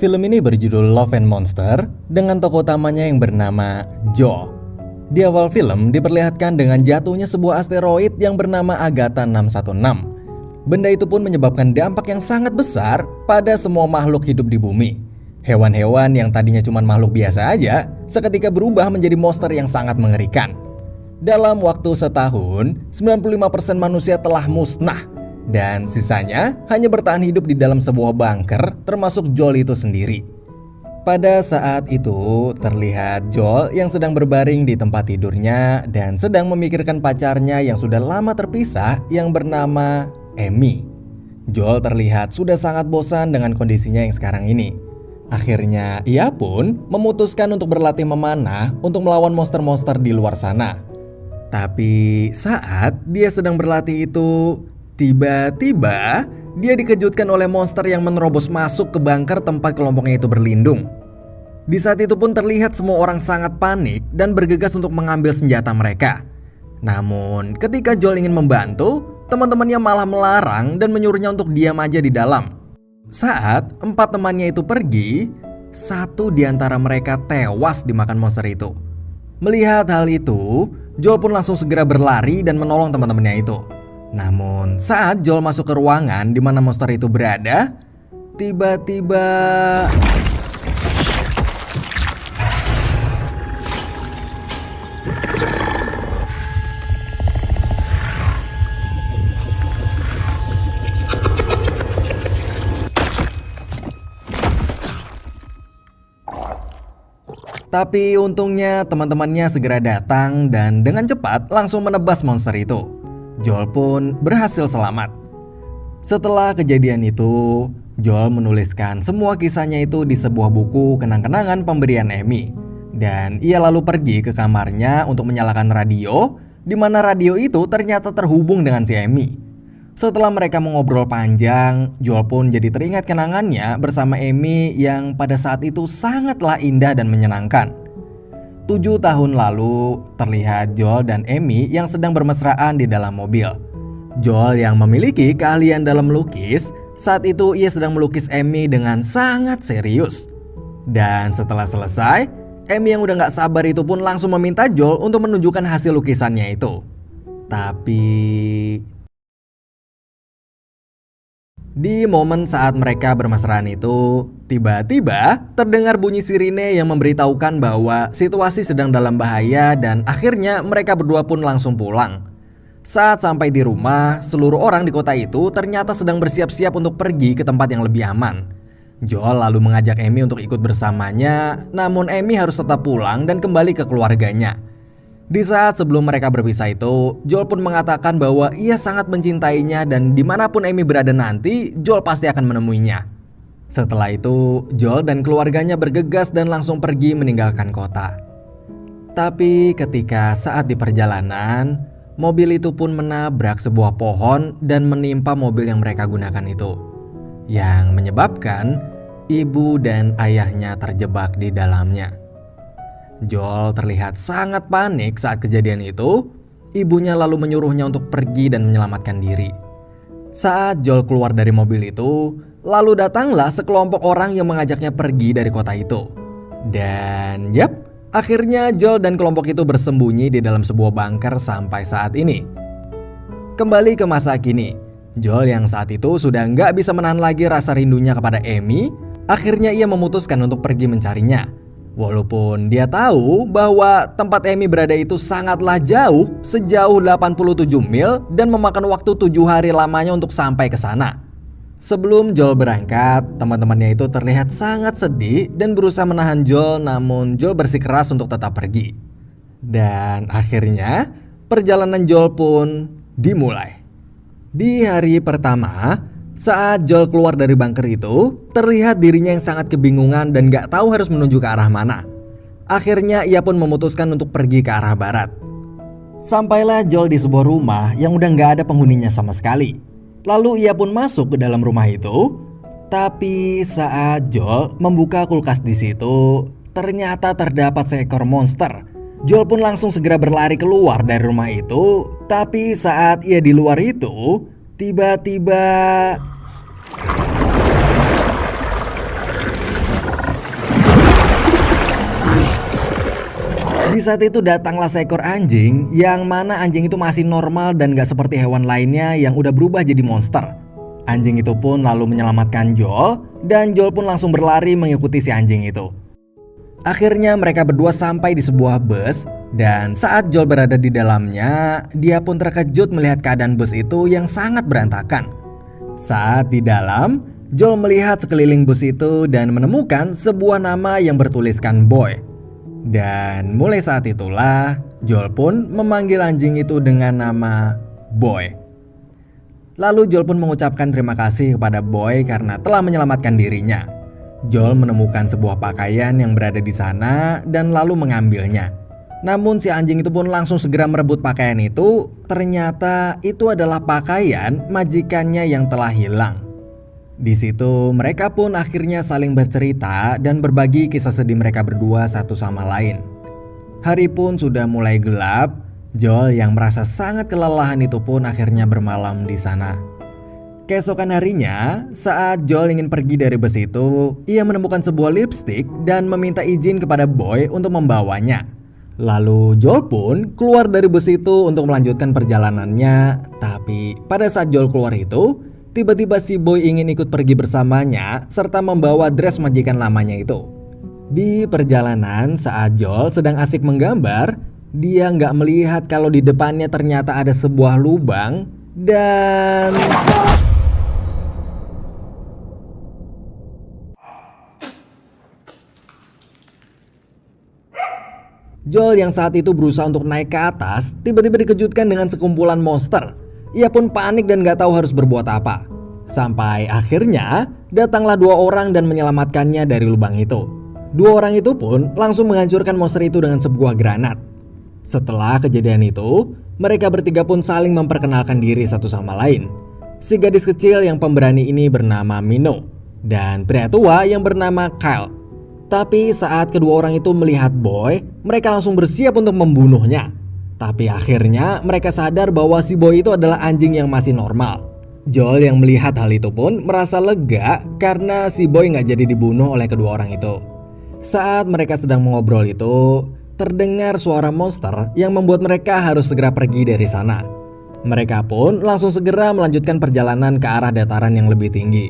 Film ini berjudul Love and Monster dengan tokoh utamanya yang bernama Joel. Di awal film diperlihatkan dengan jatuhnya sebuah asteroid yang bernama Agatha 616. Benda itu pun menyebabkan dampak yang sangat besar pada semua makhluk hidup di bumi. Hewan-hewan yang tadinya cuma makhluk biasa aja, seketika berubah menjadi monster yang sangat mengerikan. Dalam waktu setahun, 95% manusia telah musnah. Dan sisanya hanya bertahan hidup di dalam sebuah bunker, termasuk Joel itu sendiri. Pada saat itu, terlihat Joel yang sedang berbaring di tempat tidurnya dan sedang memikirkan pacarnya yang sudah lama terpisah yang bernama Amy. Joel terlihat sudah sangat bosan dengan kondisinya yang sekarang ini. Akhirnya, ia pun memutuskan untuk berlatih memanah untuk melawan monster-monster di luar sana. Tapi saat dia sedang berlatih itu, tiba-tiba dia dikejutkan oleh monster yang menerobos masuk ke bunker tempat kelompoknya itu berlindung. Di saat itu pun terlihat semua orang sangat panik dan bergegas untuk mengambil senjata mereka. Namun ketika Joel ingin membantu, teman-temannya malah melarang dan menyuruhnya untuk diam aja di dalam. Saat 4 temannya itu pergi, 1 di antara mereka tewas dimakan monster itu. Melihat hal itu, Joel pun langsung segera berlari dan menolong teman-temannya itu. Namun saat Joel masuk ke ruangan di mana monster itu berada, tiba-tiba tapi untungnya teman-temannya segera datang dan dengan cepat langsung menebas monster itu. Joel pun berhasil selamat. Setelah kejadian itu, Joel menuliskan semua kisahnya itu di sebuah buku kenang-kenangan pemberian Amy. Dan ia lalu pergi ke kamarnya untuk menyalakan radio, di mana radio itu ternyata terhubung dengan si Amy. Setelah mereka mengobrol panjang, Joel pun jadi teringat kenangannya bersama Amy yang pada saat itu sangatlah indah dan menyenangkan. 7 tahun lalu, terlihat Joel dan Amy yang sedang bermesraan di dalam mobil. Joel yang memiliki keahlian dalam melukis, saat itu ia sedang melukis Amy dengan sangat serius. Dan setelah selesai, Amy yang udah gak sabar itu pun langsung meminta Joel untuk menunjukkan hasil lukisannya itu. Tapi di momen saat mereka bermesraan itu, tiba-tiba terdengar bunyi sirine yang memberitahukan bahwa situasi sedang dalam bahaya dan akhirnya mereka berdua pun langsung pulang. Saat sampai di rumah, seluruh orang di kota itu ternyata sedang bersiap-siap untuk pergi ke tempat yang lebih aman. Joel lalu mengajak Amy untuk ikut bersamanya, namun Amy harus tetap pulang dan kembali ke keluarganya. Di saat sebelum mereka berpisah itu, Joel pun mengatakan bahwa ia sangat mencintainya dan dimanapun Amy berada nanti, Joel pasti akan menemuinya. Setelah itu, Joel dan keluarganya bergegas dan langsung pergi meninggalkan kota. Tapi ketika saat di perjalanan, mobil itu pun menabrak sebuah pohon dan menimpa mobil yang mereka gunakan itu, yang menyebabkan ibu dan ayahnya terjebak di dalamnya. Joel terlihat sangat panik saat kejadian itu. Ibunya lalu menyuruhnya untuk pergi dan menyelamatkan diri. Saat Joel keluar dari mobil itu, lalu datanglah sekelompok orang yang mengajaknya pergi dari kota itu. Dan akhirnya Joel dan kelompok itu bersembunyi di dalam sebuah bunker sampai saat ini. Kembali ke masa kini, Joel yang saat itu sudah nggak bisa menahan lagi rasa rindunya kepada Amy. Akhirnya ia memutuskan untuk pergi mencarinya. Walaupun dia tahu bahwa tempat Amy berada itu sangatlah jauh, sejauh 87 mil dan memakan waktu 7 hari lamanya untuk sampai ke sana. Sebelum Joel berangkat, teman-temannya itu terlihat sangat sedih dan berusaha menahan Joel, namun Joel bersikeras untuk tetap pergi. Dan akhirnya perjalanan Joel pun dimulai. Di hari pertama, saat Joel keluar dari bunker itu, terlihat dirinya yang sangat kebingungan dan gak tahu harus menuju ke arah mana. Akhirnya ia pun memutuskan untuk pergi ke arah barat. Sampailah Joel di sebuah rumah yang udah gak ada penghuninya sama sekali. Lalu ia pun masuk ke dalam rumah itu. Tapi saat Joel membuka kulkas di situ, ternyata terdapat seekor monster. Joel pun langsung segera berlari keluar dari rumah itu. Tapi saat ia di luar itu, tiba-tiba Di saat itu datanglah seekor anjing, yang mana anjing itu masih normal dan gak seperti hewan lainnya yang udah berubah jadi monster. Anjing itu pun lalu menyelamatkan Joel, dan Joel pun langsung berlari mengikuti si anjing itu. Akhirnya mereka berdua sampai di sebuah bus, dan saat Joel berada di dalamnya, dia pun terkejut melihat keadaan bus itu yang sangat berantakan. Saat di dalam, Joel melihat sekeliling bus itu dan menemukan sebuah nama yang bertuliskan Boy. Dan mulai saat itulah Joel pun memanggil anjing itu dengan nama Boy. Lalu Joel pun mengucapkan terima kasih kepada Boy karena telah menyelamatkan dirinya. Joel menemukan sebuah pakaian yang berada di sana dan lalu mengambilnya. Namun si anjing itu pun langsung segera merebut pakaian itu. Ternyata itu adalah pakaian majikannya yang telah hilang. Di situ mereka pun akhirnya saling bercerita dan berbagi kisah sedih mereka berdua satu sama lain. Hari pun sudah mulai gelap. Joel yang merasa sangat kelelahan itu pun akhirnya bermalam di sana. Keesokan harinya, saat Joel ingin pergi dari bus itu, ia menemukan sebuah lipstik dan meminta izin kepada Boy untuk membawanya. Lalu Joel pun keluar dari bus itu untuk melanjutkan perjalanannya. Tapi pada saat Joel keluar itu, tiba-tiba si Boy ingin ikut pergi bersamanya serta membawa dress majikan lamanya itu. Di perjalanan saat Joel sedang asik menggambar, dia nggak melihat kalau di depannya ternyata ada sebuah lubang dan... Joel yang saat itu berusaha untuk naik ke atas, tiba-tiba dikejutkan dengan sekumpulan monster. Ia pun panik dan gak tahu harus berbuat apa. Sampai akhirnya datanglah dua orang dan menyelamatkannya dari lubang itu. Dua orang itu pun langsung menghancurkan monster itu dengan sebuah granat. Setelah kejadian itu, mereka bertiga pun saling memperkenalkan diri satu sama lain. Si gadis kecil yang pemberani ini bernama Mino, dan pria tua yang bernama Kyle. Tapi saat kedua orang itu melihat Boy, mereka langsung bersiap untuk membunuhnya. Tapi akhirnya mereka sadar bahwa si Boy itu adalah anjing yang masih normal. Joel yang melihat hal itu pun merasa lega karena si Boy gak jadi dibunuh oleh kedua orang itu. Saat mereka sedang mengobrol itu, terdengar suara monster yang membuat mereka harus segera pergi dari sana. Mereka pun langsung segera melanjutkan perjalanan ke arah dataran yang lebih tinggi.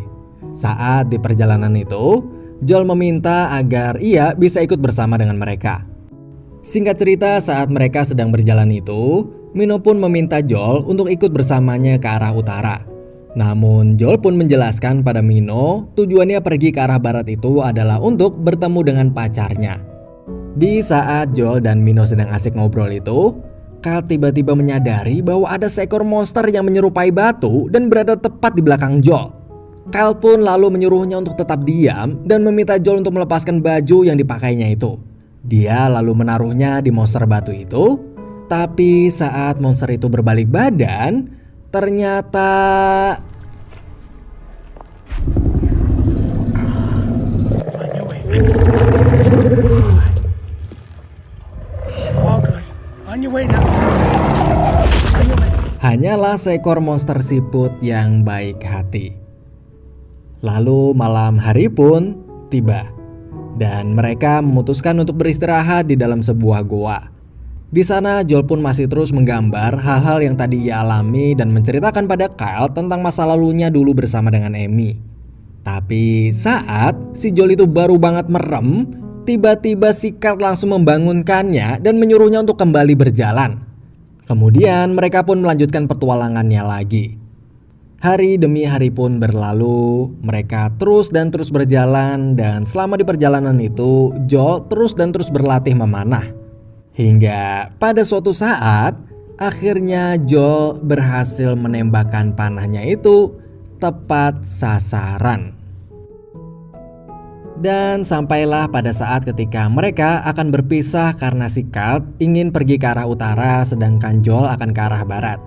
Saat di perjalanan itu, Joel meminta agar ia bisa ikut bersama dengan mereka. Singkat cerita, saat mereka sedang berjalan itu, Mino pun meminta Joel untuk ikut bersamanya ke arah utara. Namun Joel pun menjelaskan pada Mino tujuannya pergi ke arah barat itu adalah untuk bertemu dengan pacarnya. Di saat Joel dan Mino sedang asik ngobrol itu, Kyle tiba-tiba menyadari bahwa ada seekor monster yang menyerupai batu dan berada tepat di belakang Joel. Kyle pun lalu menyuruhnya untuk tetap diam dan meminta Joel untuk melepaskan baju yang dipakainya itu. Dia lalu menaruhnya di monster batu itu. Tapi saat monster itu berbalik badan, ternyata... hanyalah seekor monster siput yang baik hati. Lalu malam hari pun tiba, dan mereka memutuskan untuk beristirahat di dalam sebuah goa. Di sana Joel pun masih terus menggambar hal-hal yang tadi ia alami dan menceritakan pada Kyle tentang masa lalunya dulu bersama dengan Amy. Tapi saat si Joel itu baru banget merem, tiba-tiba si Kyle langsung membangunkannya dan menyuruhnya untuk kembali berjalan. Kemudian mereka pun melanjutkan petualangannya lagi. Hari demi hari pun berlalu, mereka terus berjalan, dan selama di perjalanan itu Joel terus berlatih memanah. Hingga pada suatu saat, akhirnya Joel berhasil menembakkan panahnya itu tepat sasaran. Dan sampailah pada saat ketika mereka akan berpisah karena si Kyle ingin pergi ke arah utara sedangkan Joel akan ke arah barat.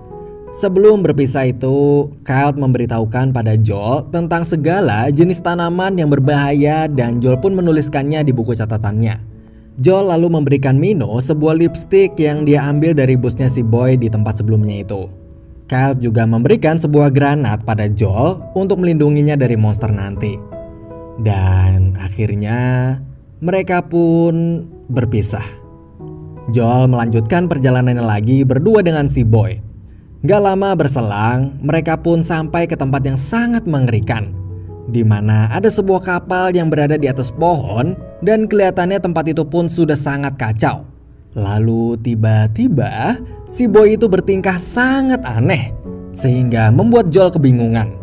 Sebelum berpisah itu, Kyle memberitahukan pada Joel tentang segala jenis tanaman yang berbahaya dan Joel pun menuliskannya di buku catatannya. Joel lalu memberikan Mino sebuah lipstik yang dia ambil dari busnya si Boy di tempat sebelumnya itu. Kyle juga memberikan sebuah granat pada Joel untuk melindunginya dari monster nanti. Dan akhirnya mereka pun berpisah. Joel melanjutkan perjalanannya lagi berdua dengan si Boy. Gak lama berselang, mereka pun sampai ke tempat yang sangat mengerikan, di mana ada sebuah kapal yang berada di atas pohon dan kelihatannya tempat itu pun sudah sangat kacau. Lalu tiba-tiba si Boy itu bertingkah sangat aneh sehingga membuat Joel kebingungan.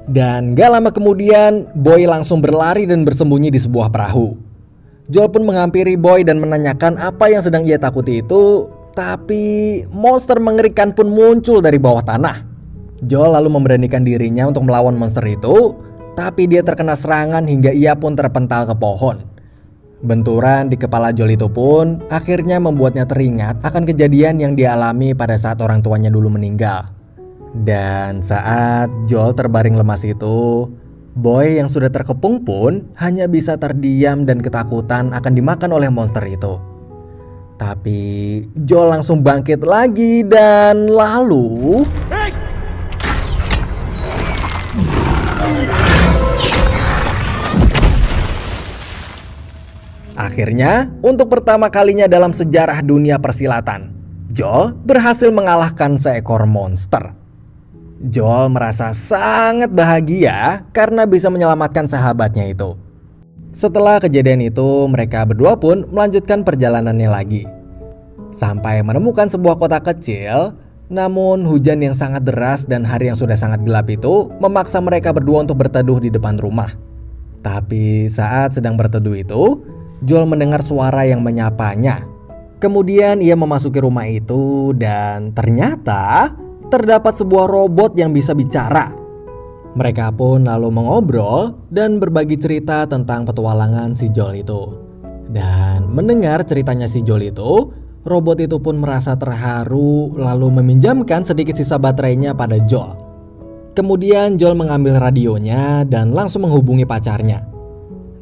Dan gak lama kemudian Boy langsung berlari dan bersembunyi di sebuah perahu. Joel pun menghampiri Boy dan menanyakan apa yang sedang ia takuti itu, tapi monster mengerikan pun muncul dari bawah tanah. Joel lalu memberanikan dirinya untuk melawan monster itu, tapi dia terkena serangan hingga ia pun terpental ke pohon. Benturan di kepala Joel itu pun akhirnya membuatnya teringat akan kejadian yang dialami pada saat orang tuanya dulu meninggal. Dan saat Joel terbaring lemas itu, Boy yang sudah terkepung pun hanya bisa terdiam dan ketakutan akan dimakan oleh monster itu. Tapi Joel langsung bangkit lagi dan lalu akhirnya, untuk pertama kalinya dalam sejarah dunia persilatan, Joel berhasil mengalahkan seekor monster. Joel merasa sangat bahagia karena bisa menyelamatkan sahabatnya itu. Setelah kejadian itu, mereka berdua pun melanjutkan perjalanannya lagi. Sampai menemukan sebuah kota kecil, namun hujan yang sangat deras dan hari yang sudah sangat gelap itu memaksa mereka berdua untuk berteduh di depan rumah. Tapi saat sedang berteduh itu, Joel mendengar suara yang menyapanya. Kemudian ia memasuki rumah itu dan ternyata terdapat sebuah robot yang bisa bicara. Mereka pun lalu mengobrol dan berbagi cerita tentang petualangan si Joel itu. Dan mendengar ceritanya si Joel itu, robot itu pun merasa terharu lalu meminjamkan sedikit sisa baterainya pada Joel. Kemudian Joel mengambil radionya dan langsung menghubungi pacarnya.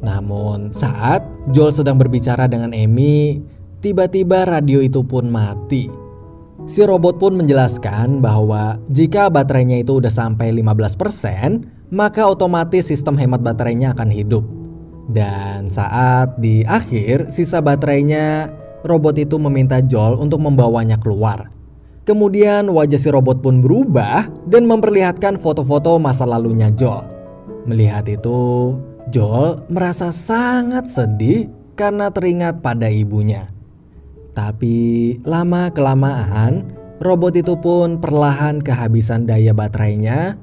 Namun saat Joel sedang berbicara dengan Amy, tiba-tiba radio itu pun mati. Si robot pun menjelaskan bahwa jika baterainya itu udah sampai 15%, maka otomatis sistem hemat baterainya akan hidup. Dan saat di akhir sisa baterainya, robot itu meminta Joel untuk membawanya keluar. Kemudian wajah si robot pun berubah dan memperlihatkan foto-foto masa lalunya Joel. Melihat itu, Joel merasa sangat sedih karena teringat pada ibunya. Tapi lama-kelamaan robot itu pun perlahan kehabisan daya baterainya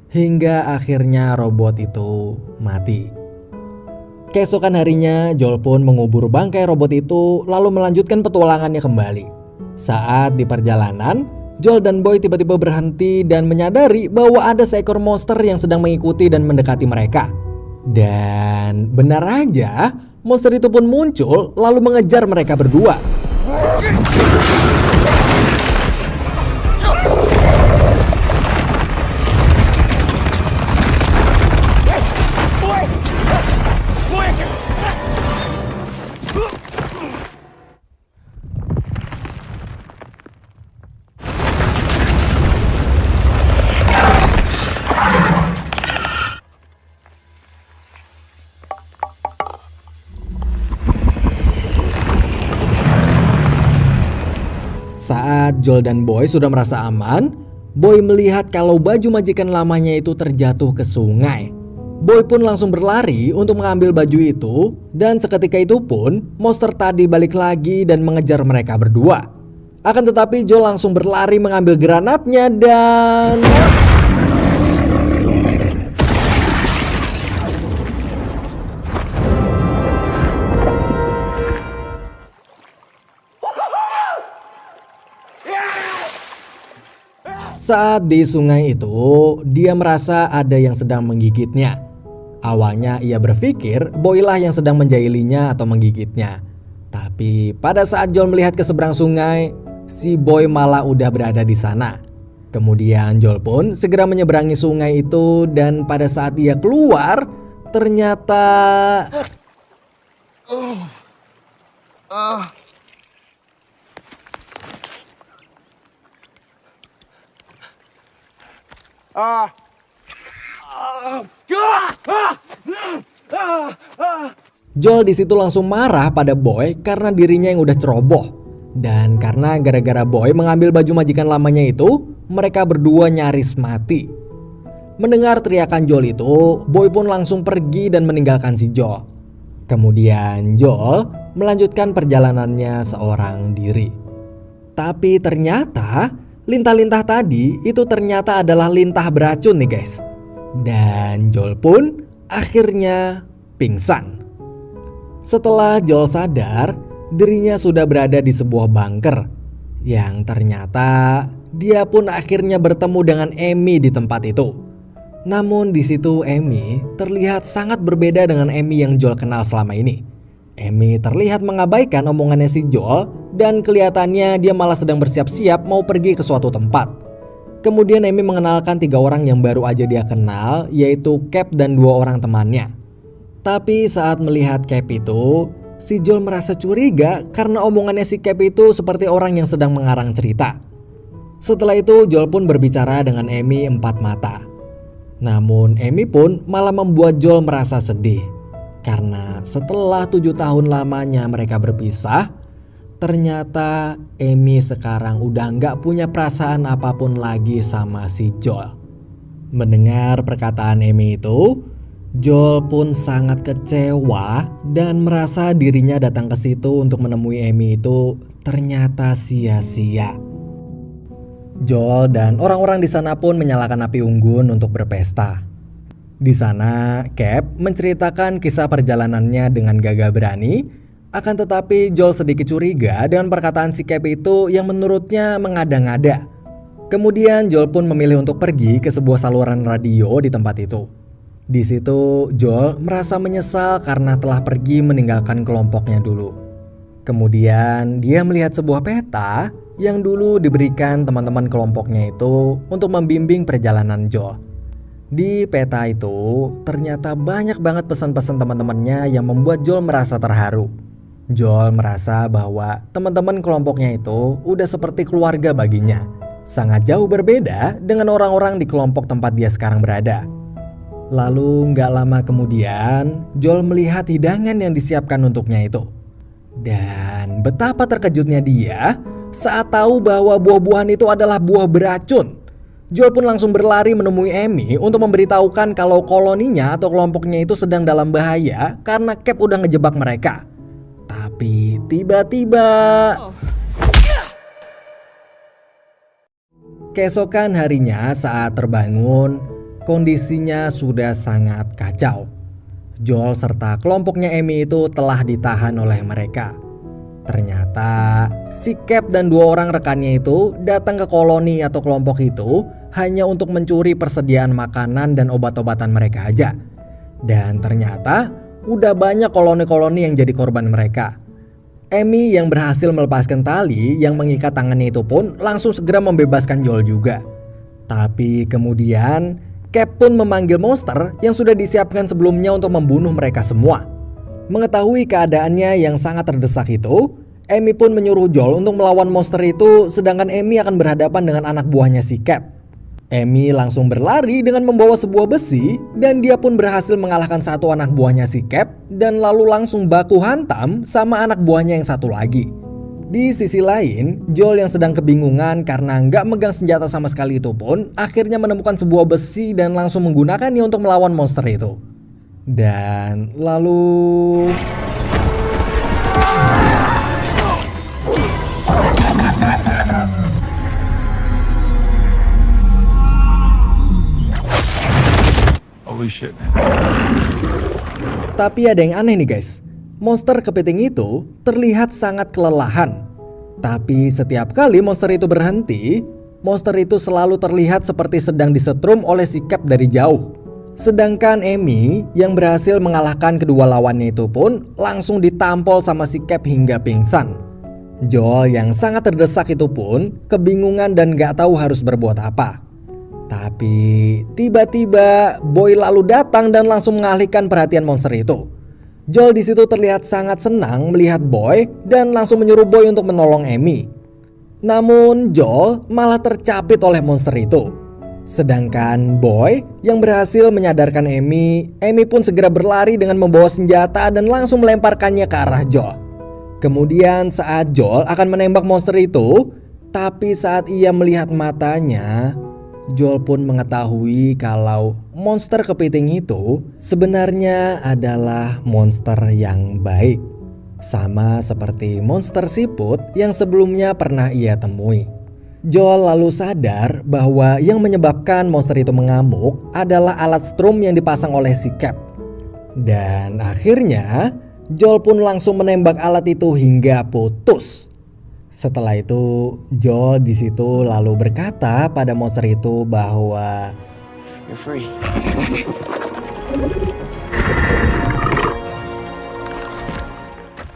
hingga akhirnya robot itu mati. Keesokan harinya Joel pun mengubur bangkai robot itu lalu melanjutkan petualangannya kembali. Saat di perjalanan, Joel dan Boy tiba-tiba berhenti dan menyadari bahwa ada seekor monster yang sedang mengikuti dan mendekati mereka. Dan benar aja, monster itu pun muncul lalu mengejar mereka berdua. Saat Joel dan Boy sudah merasa aman, Boy melihat kalau baju majikan lamanya itu terjatuh ke sungai. Boy pun langsung berlari untuk mengambil baju itu, dan seketika itu pun monster tadi balik lagi dan mengejar mereka berdua. Akan tetapi Joel langsung berlari mengambil granatnya dan saat di sungai itu, dia merasa ada yang sedang menggigitnya. Awalnya ia berpikir Boy lah yang sedang menjailinya atau menggigitnya. Tapi pada saat Joel melihat ke seberang sungai, si Boy malah udah berada di sana. Kemudian Joel pun segera menyeberangi sungai itu dan pada saat ia keluar, ternyata Joel di situ langsung marah pada Boy karena dirinya yang udah ceroboh. Dan karena gara-gara Boy mengambil baju majikan lamanya itu, mereka berdua nyaris mati. Mendengar teriakan Joel itu, Boy pun langsung pergi dan meninggalkan si Joel. Kemudian Joel melanjutkan perjalanannya seorang diri. Tapi ternyata lintah-lintah tadi itu ternyata adalah lintah beracun nih guys. Dan Joel pun akhirnya pingsan. Setelah Joel sadar, dirinya sudah berada di sebuah bunker yang ternyata dia pun akhirnya bertemu dengan Amy di tempat itu. Namun di situ Amy terlihat sangat berbeda dengan Amy yang Joel kenal selama ini. Amy terlihat mengabaikan omongannya si Joel dan kelihatannya dia malah sedang bersiap-siap mau pergi ke suatu tempat. Kemudian Amy mengenalkan 3 orang yang baru aja dia kenal, yaitu Cap dan 2 orang temannya. Tapi saat melihat Cap itu, si Joel merasa curiga karena omongannya si Cap itu seperti orang yang sedang mengarang cerita. Setelah itu Joel pun berbicara dengan Amy 4 mata. Namun Amy pun malah membuat Joel merasa sedih. Karena setelah 7 tahun lamanya mereka berpisah, ternyata Amy sekarang udah gak punya perasaan apapun lagi sama si Joel. Mendengar perkataan Amy itu, Joel pun sangat kecewa dan merasa dirinya datang ke situ untuk menemui Amy itu ternyata sia-sia. Joel dan orang-orang di sana pun menyalakan api unggun untuk berpesta. Di sana, Cap menceritakan kisah perjalanannya dengan gagah berani. Akan tetapi Joel sedikit curiga dengan perkataan si Cap itu yang menurutnya mengada-ngada. Kemudian Joel pun memilih untuk pergi ke sebuah saluran radio di tempat itu. Di situ Joel merasa menyesal karena telah pergi meninggalkan kelompoknya dulu. Kemudian dia melihat sebuah peta yang dulu diberikan teman-teman kelompoknya itu untuk membimbing perjalanan Joel. Di peta itu ternyata banyak banget pesan-pesan teman-temannya yang membuat Joel merasa terharu. Joel merasa bahwa teman-teman kelompoknya itu udah seperti keluarga baginya. Sangat jauh berbeda dengan orang-orang di kelompok tempat dia sekarang berada. Lalu gak lama kemudian Joel melihat hidangan yang disiapkan untuknya itu. Dan betapa terkejutnya dia saat tahu bahwa buah-buahan itu adalah buah beracun. Joel pun langsung berlari menemui Amy untuk memberitahukan kalau koloninya atau kelompoknya itu sedang dalam bahaya karena Cap udah ngejebak mereka. Tapi tiba-tiba keesokan harinya saat terbangun, kondisinya sudah sangat kacau. Joel serta kelompoknya Amy itu telah ditahan oleh mereka. Ternyata si Cap dan 2 orang rekannya itu datang ke koloni atau kelompok itu hanya untuk mencuri persediaan makanan dan obat-obatan mereka aja. Dan ternyata udah banyak koloni-koloni yang jadi korban mereka. Amy yang berhasil melepaskan tali yang mengikat tangannya itu pun langsung segera membebaskan Joel juga. Tapi kemudian Cap pun memanggil monster yang sudah disiapkan sebelumnya untuk membunuh mereka semua. Mengetahui keadaannya yang sangat terdesak itu, Amy pun menyuruh Joel untuk melawan monster itu, sedangkan Amy akan berhadapan dengan anak buahnya si Cap. Amy langsung berlari dengan membawa sebuah besi dan dia pun berhasil mengalahkan satu anak buahnya si Cap dan lalu langsung baku hantam sama anak buahnya yang satu lagi. Di sisi lain, Joel yang sedang kebingungan karena nggak megang senjata sama sekali itu pun akhirnya menemukan sebuah besi dan langsung menggunakannya untuk melawan monster itu. Dan lalu holy shit. Tapi ada yang aneh nih guys. Monster kepiting itu terlihat sangat kelelahan. Tapi setiap kali monster itu berhenti, monster itu selalu terlihat seperti sedang disetrum oleh si Cap dari jauh. Sedangkan Amy yang berhasil mengalahkan kedua lawannya itu pun langsung ditampol sama si Cap hingga pingsan. Joel yang sangat terdesak itu pun kebingungan dan gak tahu harus berbuat apa. Tapi tiba-tiba Boy lalu datang dan langsung mengalihkan perhatian monster itu. Joel di situ terlihat sangat senang melihat Boy dan langsung menyuruh Boy untuk menolong Amy. Namun Joel malah tercapit oleh monster itu. Sedangkan Boy yang berhasil menyadarkan Amy pun segera berlari dengan membawa senjata dan langsung melemparkannya ke arah Joel. Kemudian saat Joel akan menembak monster itu, tapi saat ia melihat matanya, Joel pun mengetahui kalau monster kepiting itu sebenarnya adalah monster yang baik. Sama seperti monster siput yang sebelumnya pernah ia temui. Joel lalu sadar bahwa yang menyebabkan monster itu mengamuk adalah alat strum yang dipasang oleh si Cap. Dan akhirnya Joel pun langsung menembak alat itu hingga putus. Setelah itu Joel di situ lalu berkata pada monster itu bahwa You're free.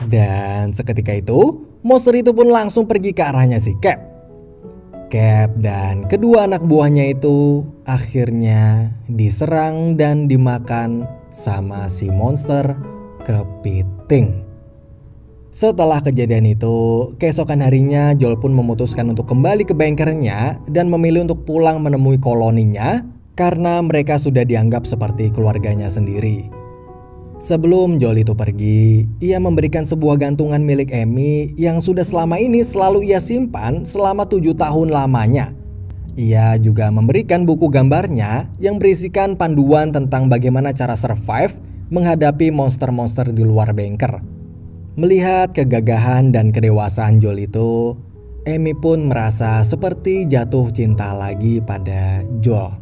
Dan seketika itu monster itu pun langsung pergi ke arahnya si Cap. Cap dan kedua anak buahnya itu akhirnya diserang dan dimakan sama si monster kepiting. Setelah kejadian itu, keesokan harinya Joel pun memutuskan untuk kembali ke bengkernya dan memilih untuk pulang menemui koloninya karena mereka sudah dianggap seperti keluarganya sendiri. Sebelum Joel itu pergi, ia memberikan sebuah gantungan milik Amy yang sudah selama ini selalu ia simpan selama 7 tahun lamanya. Ia juga memberikan buku gambarnya yang berisikan panduan tentang bagaimana cara survive menghadapi monster-monster di luar bengker. Melihat kegagahan dan kedewasaan Joel itu, Amy pun merasa seperti jatuh cinta lagi pada Joel.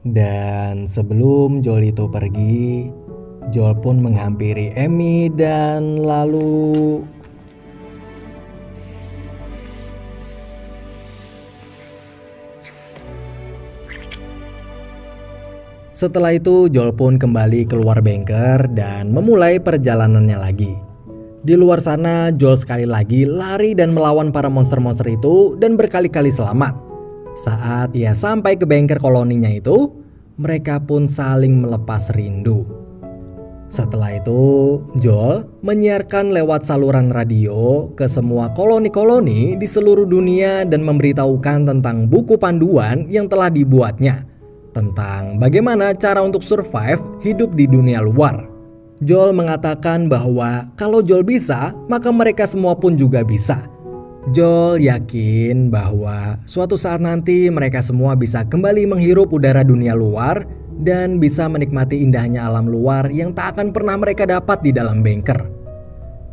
Dan sebelum Joel itu pergi, Joel pun menghampiri Amy dan lalu setelah itu Joel pun kembali keluar bengker dan memulai perjalanannya lagi. Di luar sana Joel sekali lagi lari dan melawan para monster-monster itu dan berkali-kali selamat. Saat ia sampai ke bengker koloninya itu, mereka pun saling melepas rindu. Setelah itu, Joel menyiarkan lewat saluran radio ke semua koloni-koloni di seluruh dunia dan memberitahukan tentang buku panduan yang telah dibuatnya tentang bagaimana cara untuk survive hidup di dunia luar. Joel mengatakan bahwa kalau Joel bisa, maka mereka semua pun juga bisa. Joel yakin bahwa suatu saat nanti mereka semua bisa kembali menghirup udara dunia luar dan bisa menikmati indahnya alam luar yang tak akan pernah mereka dapat di dalam bengker.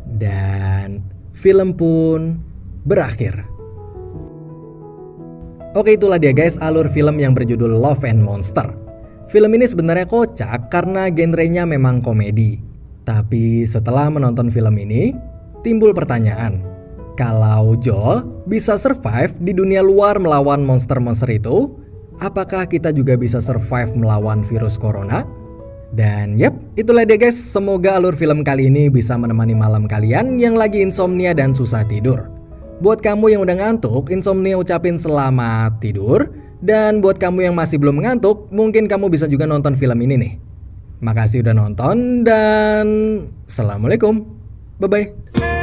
Dan film pun berakhir. Oke, itulah dia guys alur film yang berjudul Love and Monster. Film ini sebenarnya kocak karena genrenya memang komedi. Tapi setelah menonton film ini, timbul pertanyaan. Kalau Joel bisa survive di dunia luar melawan monster-monster itu, apakah kita juga bisa survive melawan virus corona? Dan yep, itulah deh guys. Semoga alur film kali ini bisa menemani malam kalian yang lagi insomnia dan susah tidur. Buat kamu yang udah ngantuk, insomnia ucapin selamat tidur. Dan buat kamu yang masih belum ngantuk, mungkin kamu bisa juga nonton film ini nih. Makasih udah nonton dan Assalamualaikum. Bye-bye.